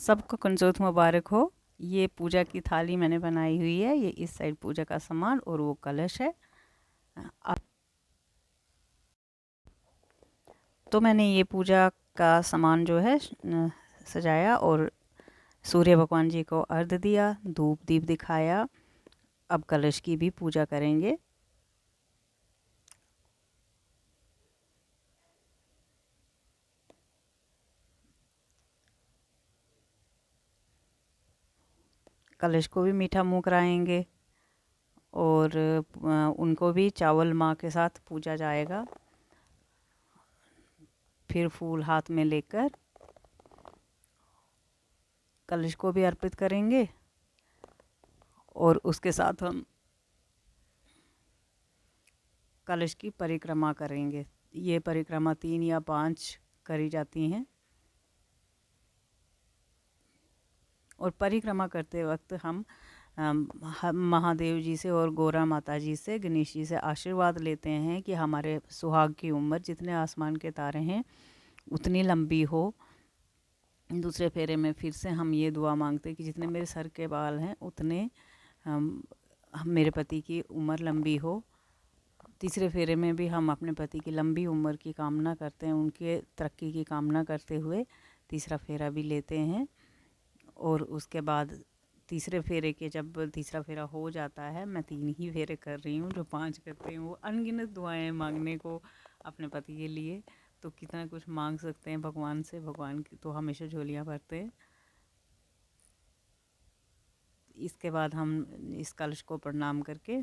सबको कंजोत मुबारक हो। ये पूजा की थाली मैंने बनाई हुई है। ये इस साइड पूजा का सामान और वो कलश है। अब तो मैंने ये पूजा का सामान जो है सजाया और सूर्य भगवान जी को अर्घ्य दिया, धूप दीप दिखाया। अब कलश की भी पूजा करेंगे। कलश को भी मीठा मुंह कराएंगे और उनको भी चावल माँ के साथ पूजा जाएगा। फिर फूल हाथ में लेकर कलश को भी अर्पित करेंगे और उसके साथ हम कलश की परिक्रमा करेंगे। ये परिक्रमा 3 या 5 करी जाती हैं और परिक्रमा करते वक्त हम महादेव जी से और गौरा माता जी से, गणेश जी से आशीर्वाद लेते हैं कि हमारे सुहाग की उम्र जितने आसमान के तारे हैं उतनी लंबी हो। दूसरे फेरे में फिर से हम ये दुआ मांगते हैं कि जितने मेरे सर के बाल हैं उतने मेरे पति की उम्र लंबी हो। तीसरे फेरे में भी हम अपने पति की लंबी उम्र की कामना करते हैं, उनके तरक्की की कामना करते हुए तीसरा फेरा भी लेते हैं। और उसके बाद तीसरे फेरे के जब तीसरा फेरा हो जाता है, मैं 3 ही फेरे कर रही हूँ, जो 5 करते हैं वो अनगिनत दुआएं मांगने को अपने पति के लिए, तो कितना कुछ मांग सकते हैं भगवान से। भगवान की तो हमेशा झोलियाँ भरते हैं। इसके बाद हम इस कलश को प्रणाम करके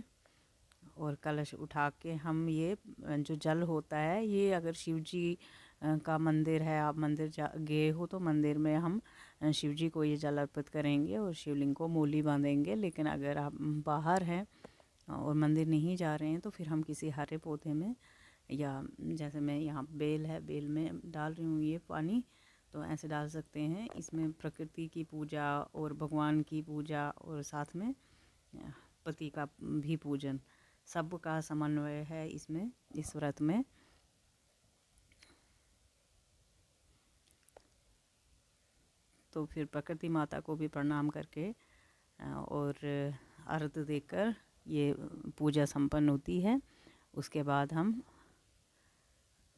और कलश उठा के हम ये जो जल होता है, ये अगर शिव जी का मंदिर है, आप मंदिर गए हो तो मंदिर में हम शिव जी को ये जल अर्पित करेंगे और शिवलिंग को मूली बांधेंगे। लेकिन अगर आप बाहर हैं और मंदिर नहीं जा रहे हैं तो फिर हम किसी हरे पौधे में, या जैसे मैं यहाँ बेल है, बेल में डाल रही हूँ ये पानी, तो ऐसे डाल सकते हैं। इसमें प्रकृति की पूजा और भगवान की पूजा और साथ में पति का भी पूजन, सब का समन्वय है इसमें, इस व्रत में। तो फिर प्रकृति माता को भी प्रणाम करके और अर्घ्य देकर ये पूजा संपन्न होती है। उसके बाद हम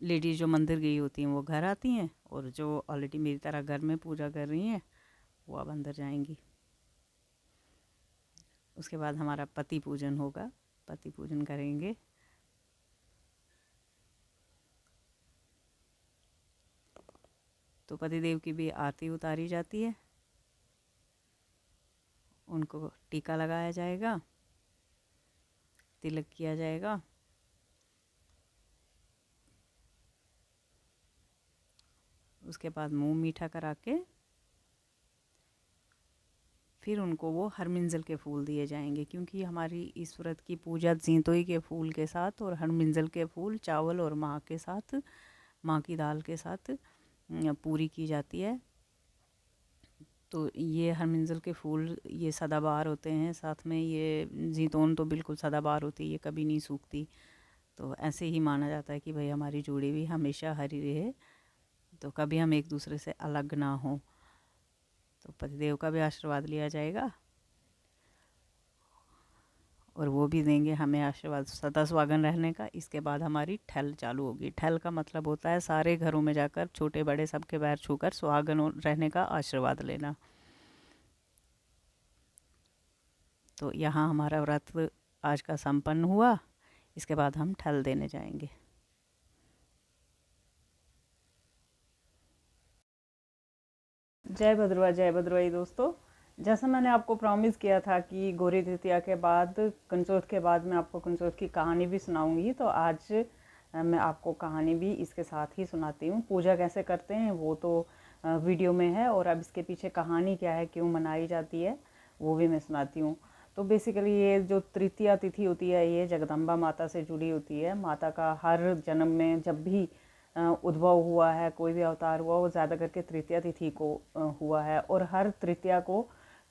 लेडीज़ जो मंदिर गई होती हैं वो घर आती हैं और जो ऑलरेडी मेरी तरह घर में पूजा कर रही हैं वो अब अंदर जाएंगी। उसके बाद हमारा पति पूजन होगा, पति पूजन करेंगे। तो पतिदेव की भी आरती उतारी जाती है, उनको टीका लगाया जाएगा, तिलक किया जाएगा। उसके बाद मुंह मीठा करा के फिर उनको वो हरमिंजल के फूल दिए जाएंगे, क्योंकि हमारी इस व्रत की पूजा जीतोई के फूल के साथ और हरमिंजल के फूल, चावल और माँ के साथ, माँ की दाल के साथ पूरी की जाती है। तो ये हरमिंजल के फूल ये सदाबहार होते हैं, साथ में ये जीतोन तो बिल्कुल सदाबहार होती है, ये कभी नहीं सूखती। तो ऐसे ही माना जाता है कि भाई हमारी जोड़ी भी हमेशा हरी रहे, तो कभी हम एक दूसरे से अलग ना हो। तो पतिदेव का भी आशीर्वाद लिया जाएगा और वो भी देंगे हमें आशीर्वाद सदा सुहागन रहने का। इसके बाद हमारी ठल चालू होगी। ठल का मतलब होता है सारे घरों में जाकर छोटे बड़े सबके पैर छूकर सुहागन रहने का आशीर्वाद लेना। तो यहाँ हमारा व्रत आज का संपन्न हुआ। इसके बाद हम ठल देने जाएंगे। जय भद्रवा, जय भद्रवाई दोस्तों। जैसा मैंने आपको प्रॉमिस किया था कि गौरी तृतीया के बाद, कंचोत के बाद मैं आपको कंचोत की कहानी भी सुनाऊंगी, तो आज मैं आपको कहानी भी इसके साथ ही सुनाती हूँ। पूजा कैसे करते हैं वो तो वीडियो में है, और अब इसके पीछे कहानी क्या है, क्यों मनाई जाती है, वो भी मैं सुनाती हूँ। तो बेसिकली ये जो तृतीया तिथि होती है ये जगदम्बा माता से जुड़ी होती है। माता का हर जन्म में जब भी उद्भव हुआ है, कोई भी अवतार हुआ, वो ज़्यादा करके तृतीया तिथि को हुआ है, और हर तृतीया को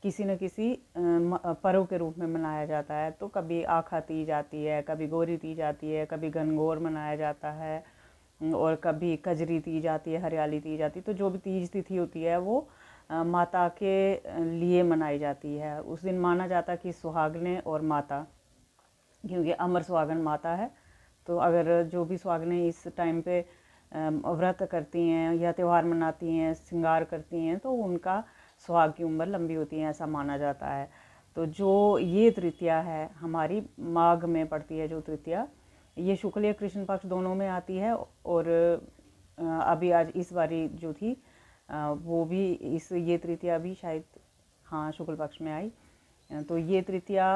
किसी न किसी पर्व के रूप में मनाया जाता है। तो कभी आखा तीज आती है, कभी गौरी तीज आती है, कभी गणगौर मनाया जाता है, और कभी कजरी तीज आती है, हरियाली तीज आती है। तो जो भी तीज तिथि होती है वो माता के लिए मनाई जाती है। उस दिन माना जाता कि सुहागने और माता, क्योंकि अमर सुहागन माता है, तो अगर जो भी सुहागने इस टाइम पे व्रत करती हैं या त्यौहार मनाती हैं, श्रृंगार करती हैं, तो उनका सुहाग की उम्र लंबी होती है, ऐसा माना जाता है। तो जो ये तृतीया है हमारी माघ में पड़ती है, जो तृतीया ये शुक्ल या कृष्ण पक्ष दोनों में आती है। और अभी आज इस बारी जो थी वो भी ये तृतीया भी शायद हाँ शुक्ल पक्ष में आई। तो ये तृतीया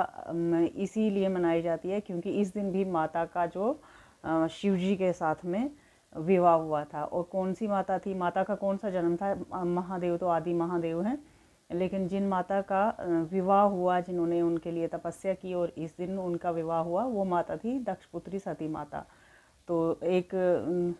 इसीलिए मनाई जाती है क्योंकि इस दिन भी माता का जो शिव जी के साथ में विवाह हुआ था। और कौन सी माता थी, माता का कौन सा जन्म था, महादेव तो आदि महादेव हैं, लेकिन जिन माता का विवाह हुआ, जिन्होंने उनके लिए तपस्या की और इस दिन उनका विवाह हुआ, वो माता थी दक्ष पुत्री सती माता। तो एक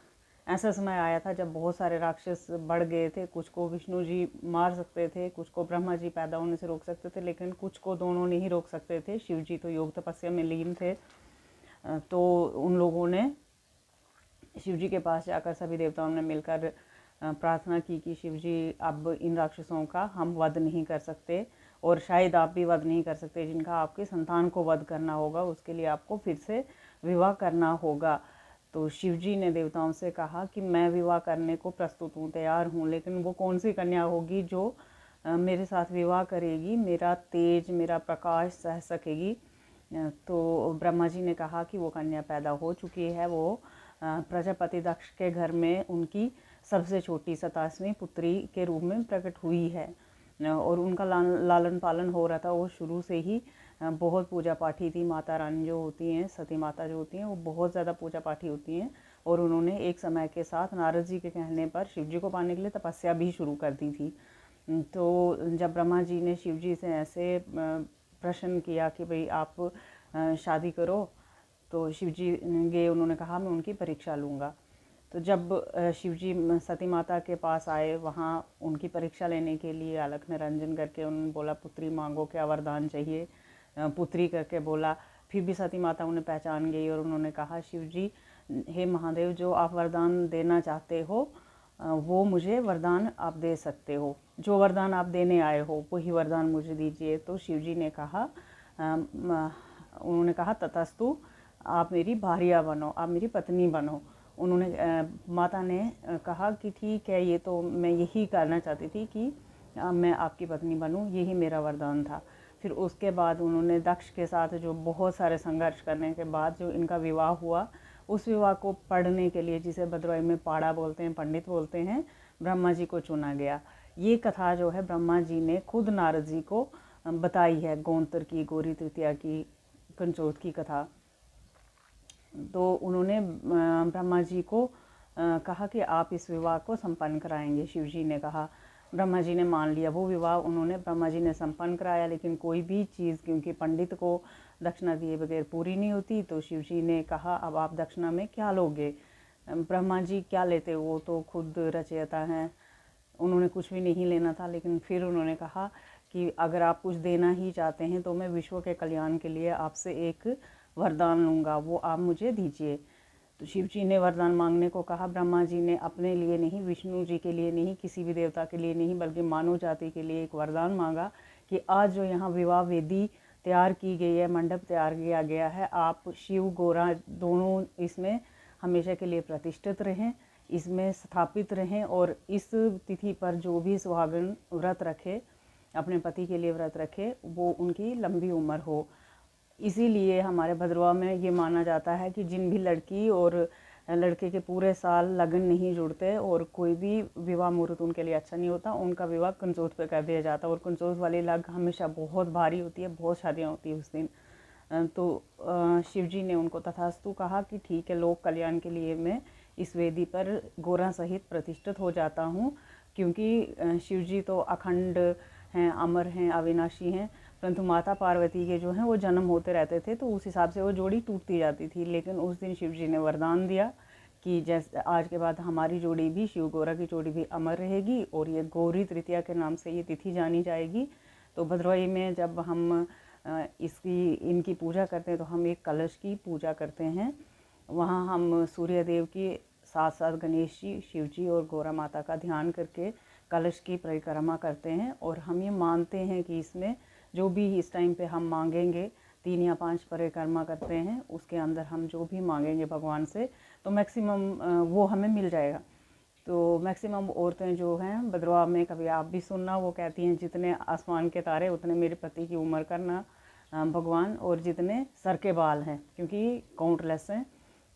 ऐसा समय आया था जब बहुत सारे राक्षस बढ़ गए थे। कुछ को विष्णु जी मार सकते थे, कुछ को ब्रह्मा जी पैदा होने से रोक सकते थे, लेकिन कुछ को दोनों नहीं रोक सकते थे। शिव जी तो योग तपस्या में लीन थे। तो उन लोगों ने शिव जी के पास जाकर सभी देवताओं ने मिलकर प्रार्थना की कि शिव जी अब इन राक्षसों का हम वध नहीं कर सकते, और शायद आप भी वध नहीं कर सकते, जिनका आपके संतान को वध करना होगा उसके लिए आपको फिर से विवाह करना होगा। तो शिव जी ने देवताओं से कहा कि मैं विवाह करने को प्रस्तुत हूँ, तैयार हूँ, लेकिन वो कौन सी कन्या होगी जो मेरे साथ विवाह करेगी, मेरा तेज मेरा प्रकाश सह सकेगी। तो ब्रह्मा जी ने कहा कि वो कन्या पैदा हो चुकी है। वो प्रजापति दक्ष के घर में उनकी सबसे छोटी 27वीं पुत्री के रूप में प्रकट हुई है, और उनका लालन पालन हो रहा था। वो शुरू से ही बहुत पूजा पाठी थी। माता रानी जो होती हैं, सती माता जो होती हैं, वो बहुत ज़्यादा पूजा पाठी होती हैं। और उन्होंने एक समय के साथ नारद जी के कहने पर शिव जी को पाने के लिए तपस्या भी शुरू कर दी थी। तो जब ब्रह्मा जी ने शिव जी से ऐसे प्रश्न किया कि भाई आप शादी करो, तो शिव जी गए, उन्होंने कहा मैं उनकी परीक्षा लूँगा। तो जब शिव जी सती माता के पास आए, वहाँ उनकी परीक्षा लेने के लिए अलख निरंजन करके उन्होंने बोला पुत्री मांगो, क्या वरदान चाहिए, पुत्री करके बोला। फिर भी सती माता उन्हें पहचान गई और उन्होंने कहा शिव जी हे महादेव, जो आप वरदान देना चाहते हो वो मुझे वरदान आप दे सकते हो, जो वरदान आप देने आए हो वही वरदान मुझे दीजिए। तो शिव जी ने कहा उन्होंने कहा ततस्तु, आप मेरी भार्या बनो, आप मेरी पत्नी बनो। उन्होंने माता ने कहा कि ठीक है, ये तो मैं यही करना चाहती थी कि मैं आपकी पत्नी बनूं, यही मेरा वरदान था। फिर उसके बाद उन्होंने दक्ष के साथ जो बहुत सारे संघर्ष करने के बाद जो इनका विवाह हुआ, उस विवाह को पढ़ने के लिए, जिसे भद्रवाही में पाड़ा बोलते हैं, पंडित बोलते हैं, ब्रह्मा जी को चुना गया। ये कथा जो है ब्रह्मा जी ने खुद नारद जी को बताई है, गौंतर की, गौरी तृतीया की, कंचोत की कथा। तो उन्होंने ब्रह्मा जी को कहा कि आप इस विवाह को संपन्न कराएंगे। शिव जी ने कहा, ब्रह्मा जी ने मान लिया। वो विवाह उन्होंने ब्रह्मा जी ने संपन्न कराया, लेकिन कोई भी चीज़ क्योंकि पंडित को दक्षिणा दिए बगैर पूरी नहीं होती, तो शिव जी ने कहा अब आप दक्षिणा में क्या लोगे। ब्रह्मा जी क्या लेते, वो तो खुद रचयिता हैं, उन्होंने कुछ भी नहीं लेना था। लेकिन फिर उन्होंने कहा कि अगर आप कुछ देना ही चाहते हैं तो मैं विश्व के कल्याण के लिए आपसे एक वरदान लूँगा, वो आप मुझे दीजिए। तो शिव जी ने वरदान मांगने को कहा। ब्रह्मा जी ने अपने लिए नहीं, विष्णु जी के लिए नहीं, किसी भी देवता के लिए नहीं, बल्कि मानव जाति के लिए एक वरदान मांगा कि आज जो यहाँ विवाह वेदी तैयार की गई है, मंडप तैयार किया गया है, आप शिव गौरा दोनों इसमें हमेशा के लिए प्रतिष्ठित रहें, इसमें स्थापित रहें, और इस तिथि पर जो भी सुहागन व्रत रखे, अपने पति के लिए व्रत रखे, वो उनकी लंबी उम्र हो। इसीलिए हमारे भद्रवाह में ये माना जाता है कि जिन भी लड़की और लड़के के पूरे साल लगन नहीं जुड़ते और कोई भी विवाह मुहूर्त उनके लिए अच्छा नहीं होता, उनका विवाह कंचोत पे कर दिया जाता है। और कंचोत वाली लग हमेशा बहुत भारी होती है, बहुत शादियाँ होती है उस दिन। तो शिव जी ने उनको तथास्तु कहा कि ठीक है, लोक कल्याण के लिए मैं इस वेदी पर गोरा सहित प्रतिष्ठित हो जाता हूँ, क्योंकि शिव जी तो अखंड हैं, अमर हैं, अविनाशी हैं, परंतु माता पार्वती के जो हैं वो जन्म होते रहते थे, तो उस हिसाब से वो जोड़ी टूटती जाती थी। लेकिन उस दिन शिव जी ने वरदान दिया कि जैसे आज के बाद हमारी जोड़ी भी, शिव गौरा की जोड़ी भी अमर रहेगी, और ये गौरी तृतीया के नाम से ये तिथि जानी जाएगी। तो भद्रवाही में जब हम इनकी पूजा करते हैं तो हम एक कलश की पूजा करते हैं। वहाँ हम सूर्य देव की साथ साथ गणेश जी, शिव जी और गौरा माता का ध्यान करके कलश की परिक्रमा करते हैं और हम ये मानते हैं कि इसमें जो भी इस टाइम पे हम मांगेंगे, 3 या 5 परिक्रमा करते हैं, उसके अंदर हम जो भी मांगेंगे भगवान से तो मैक्सिमम वो हमें मिल जाएगा। तो मैक्सिमम औरतें जो हैं भद्रवाह में, कभी आप भी सुनना, वो कहती हैं जितने आसमान के तारे उतने मेरे पति की उम्र करना भगवान, और जितने सर के बाल हैं, क्योंकि काउंटलेस हैं।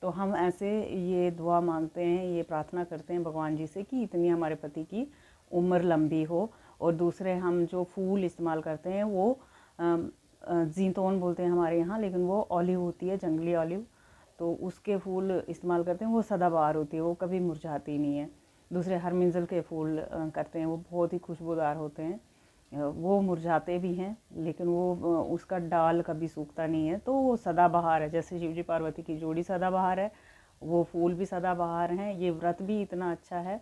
तो हम ऐसे ये दुआ मांगते हैं, ये प्रार्थना करते हैं भगवान जी से कि इतनी हमारे पति की उम्र लंबी हो। और दूसरे हम जो फूल इस्तेमाल करते हैं वो जीतोन बोलते हैं हमारे यहाँ, लेकिन वो ऑलिव होती है, जंगली ऑलिव, तो उसके फूल इस्तेमाल करते हैं। वो सदाबहार होती है, वो कभी मुरझाती नहीं है। दूसरे हरमिंजल के फूल करते हैं, वो बहुत ही खुशबूदार होते हैं, वो मुरझाते भी हैं लेकिन वो उसका डाल कभी सूखता नहीं है, तो वो सदाबहार है। जैसे शिवजी पार्वती की जोड़ी सदाबहार है, वो फूल भी सदाबहार हैं। ये व्रत भी इतना अच्छा है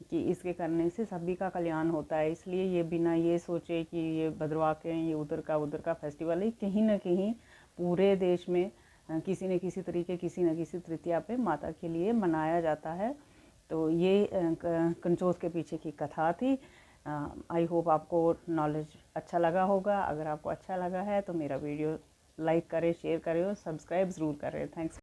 कि इसके करने से सभी का कल्याण होता है। इसलिए ये बिना ये सोचे कि ये भद्रवाह के ये उधर का फेस्टिवल है, कहीं ना कहीं पूरे देश में किसी न किसी तरीके, किसी न किसी तृतीया पे माता के लिए मनाया जाता है। तो ये कंचोस के पीछे की कथा थी। आई होप आपको नॉलेज अच्छा लगा होगा। अगर आपको अच्छा लगा है तो मेरा वीडियो लाइक करें, शेयर करें और सब्सक्राइब ज़रूर करें। थैंक्स।